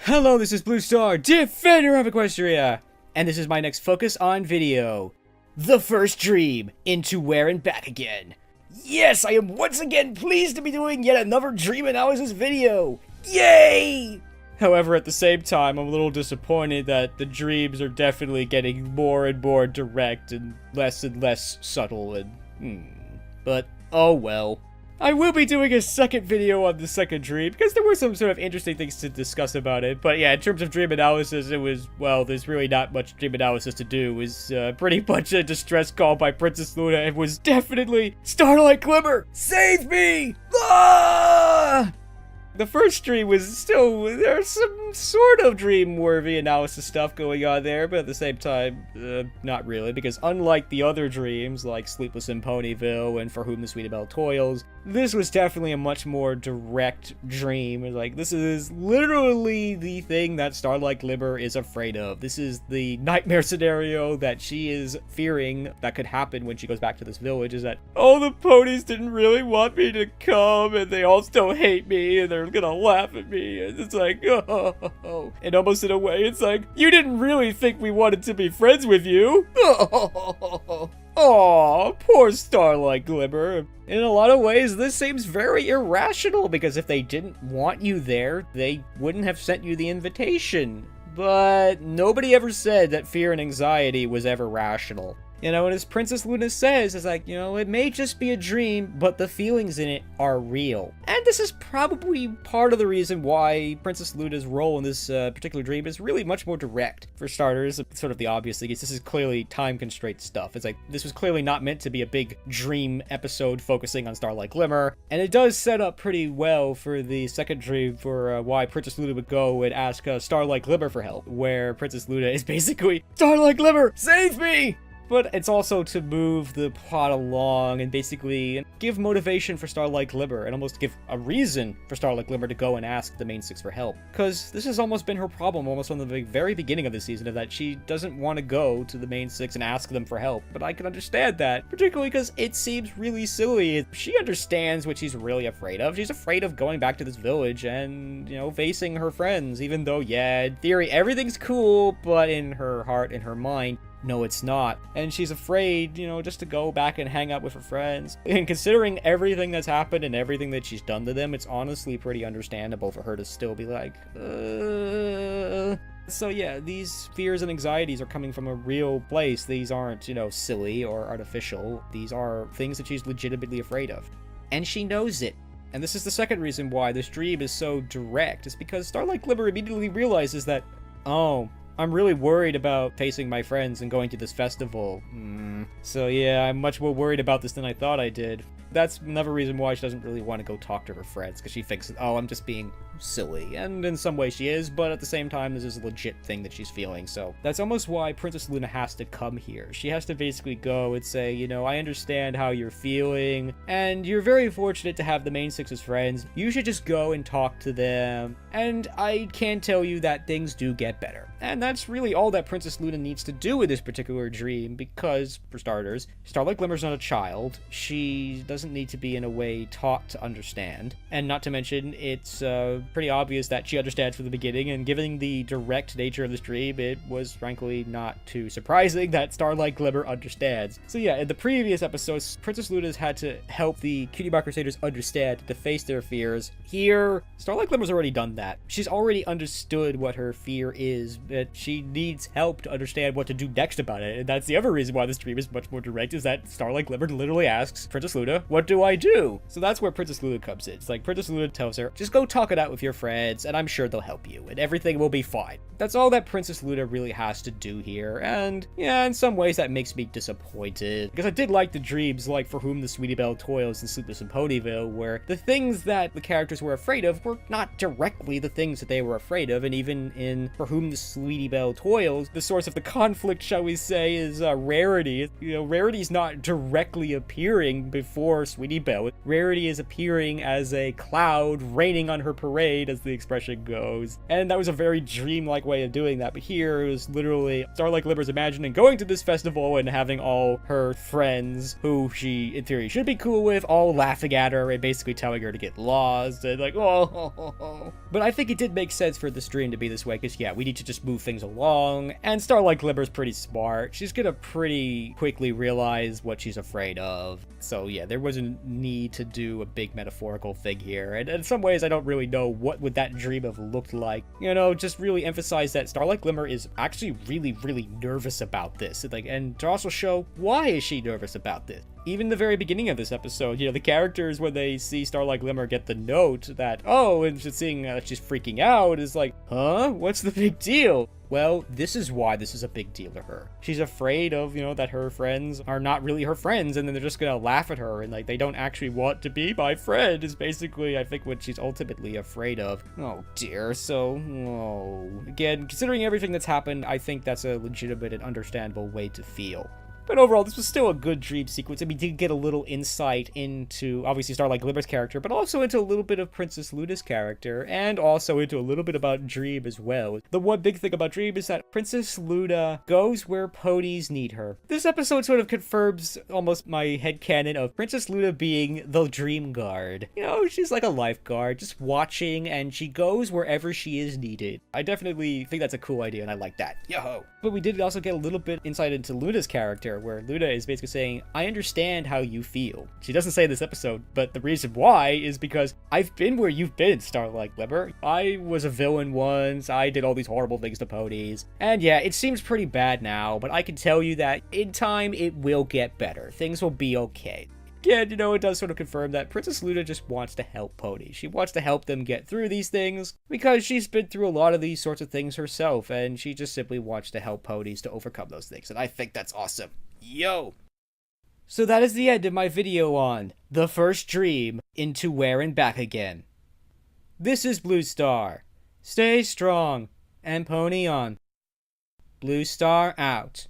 Hello, this is Blue Star, Defender of Equestria, and this is my next focus on video. The first dream, into where and back again. Yes, I am once again pleased to be doing yet another dream analysis video. Yay! However, at the same time, I'm a little disappointed that the dreams are definitely getting more and more direct and less subtle but oh well. I will be doing a second video on the second dream, because there were some sort of interesting things to discuss about it. But yeah, in terms of dream analysis, it was, well, there's really not much dream analysis to do. It was pretty much a distress call by Princess Luna. It was definitely, Starlight Glimmer, save me! Ah! The first dream was still, there's some sort of dream-worthy analysis stuff going on there, but at the same time, not really, because unlike the other dreams, like Sleepless in Ponyville and For Whom the Sweet Bell Toils, this was definitely a much more direct dream. Like, this is literally the thing that Starlight Glimmer is afraid of. This is the nightmare scenario that she is fearing that could happen when she goes back to this village, is that, oh, the ponies didn't really want me to come, and they all still hate me, and they're gonna laugh at me, and it's like, oh. And almost in a way, it's like, you didn't really think we wanted to be friends with you. Aw, poor Starlight Glimmer. In a lot of ways, this seems very irrational, because if they didn't want you there, they wouldn't have sent you the invitation. But nobody ever said that fear and anxiety was ever rational. You know, and as Princess Luna says, it's like, you know, it may just be a dream, but the feelings in it are real. And this is probably part of the reason why Princess Luna's role in this particular dream is really much more direct. For starters, sort of the obvious thing is this is clearly time-constrained stuff. It's like, this was clearly not meant to be a big dream episode focusing on Starlight Glimmer, and it does set up pretty well for the second dream for why Princess Luna would go and ask Starlight Glimmer for help, where Princess Luna is basically, Starlight Glimmer, save me! But it's also to move the plot along and basically give motivation for Starlight Glimmer and almost give a reason for Starlight Glimmer to go and ask the main six for help. Because this has almost been her problem almost from the very beginning of the season, of that she doesn't want to go to the main six and ask them for help. But I can understand that, particularly because it seems really silly. She understands what she's really afraid of. She's afraid of going back to this village and, you know, facing her friends, even though, yeah, in theory, everything's cool, but in her heart, in her mind, no, it's not. And she's afraid, you know, just to go back and hang out with her friends. And considering everything that's happened and everything that she's done to them, it's honestly pretty understandable for her to still be like, So yeah, these fears and anxieties are coming from a real place. These aren't, you know, silly or artificial. These are things that she's legitimately afraid of. And she knows it. And this is the second reason why this dream is so direct. It's because Starlight Glimmer immediately realizes that, oh, I'm really worried about facing my friends and going to this festival. So yeah, I'm much more worried about this than I thought I did. That's another reason why she doesn't really want to go talk to her friends, because she thinks, oh, I'm just being silly. And in some way she is, but at the same time, this is a legit thing that she's feeling. So that's almost why Princess Luna has to come here. She has to basically go and say, you know, I understand how you're feeling, and you're very fortunate to have the main six as friends. You should just go and talk to them. And I can tell you that things do get better. And that's really all that Princess Luna needs to do with this particular dream, because, for starters, Starlight Glimmer's not a child. She doesn't need to be, in a way, taught to understand. And not to mention, it's pretty obvious that she understands from the beginning, and given the direct nature of this dream, it was frankly not too surprising that Starlight Glimmer understands. So yeah, in the previous episodes, Princess Luna's had to help the Cutie Mark Crusaders understand, to face their fears. Here, Starlight Glimmer's already done that. She's already understood what her fear is, that she needs help to understand what to do next about it. And that's the other reason why this dream is much more direct, is that Starlight Glimmer literally asks Princess Luna, what do I do? So that's where Princess Luna comes in. It's like Princess Luna tells her, just go talk it out with your friends, and I'm sure they'll help you, and everything will be fine. That's all that Princess Luna really has to do here, and yeah, in some ways that makes me disappointed, because I did like the dreams, like For Whom the Sweet Bell Toils and Sleepless in Ponyville, where the things that the characters were afraid of were not directly the things that they were afraid of, and even in For Whom the Sweetie Bell Toils, the source of the conflict, shall we say, is Rarity. You know, Rarity's not directly appearing before our Sweetie Belle. Rarity is appearing as a cloud raining on her parade, as the expression goes. And that was a very dreamlike way of doing that. But here, it was literally Starlight Glimmer's imagining going to this festival and having all her friends, who she, in theory, should be cool with, all laughing at her and basically telling her to get lost and like, oh. But I think it did make sense for this dream to be this way, because yeah, we need to just move things along. And Starlight Glimmer's pretty smart. She's gonna pretty quickly realize what she's afraid of. So yeah, there was a need to do a big metaphorical thing here. And in some ways, I don't really know what would that dream have looked like. You know, just really emphasize that Starlight Glimmer is actually really, really nervous about this. And to also show why is she nervous about this. Even the very beginning of this episode, you know, the characters, when they see Starlight Glimmer get the note that, oh, and just seeing she's freaking out, is like, huh? What's the big deal? Well, this is why this is a big deal to her. She's afraid of, you know, that her friends are not really her friends, and then they're just gonna laugh at her, and like, they don't actually want to be my friend, is basically, I think, what she's ultimately afraid of. Oh dear, so, Again, considering everything that's happened, I think that's a legitimate and understandable way to feel. But overall, this was still a good dream sequence, and we did get a little insight into, obviously, Starlight Glimmer's character, but also into a little bit of Princess Luna's character, and also into a little bit about Dream as well. The one big thing about Dream is that Princess Luna goes where ponies need her. This episode sort of confirms almost my headcanon of Princess Luna being the Dream Guard. You know, she's like a lifeguard, just watching, and she goes wherever she is needed. I definitely think that's a cool idea, and I like that. Yo-ho! But we did also get a little bit insight into Luna's character, where Luna is basically saying, I understand how you feel. She doesn't say in this episode, but the reason why is because I've been where you've been, Starlight Glimmer. I was a villain once, I did all these horrible things to ponies, and yeah, it seems pretty bad now, but I can tell you that in time it will get better. Things will be okay. Again, you know, it does sort of confirm that Princess Luna just wants to help ponies. She wants to help them get through these things because she's been through a lot of these sorts of things herself, and she just simply wants to help ponies to overcome those things, and I think that's awesome. Yo! So that is the end of my video on The First Dream into Where and Back Again. This is Blue Star. Stay strong and pony on. Blue Star out.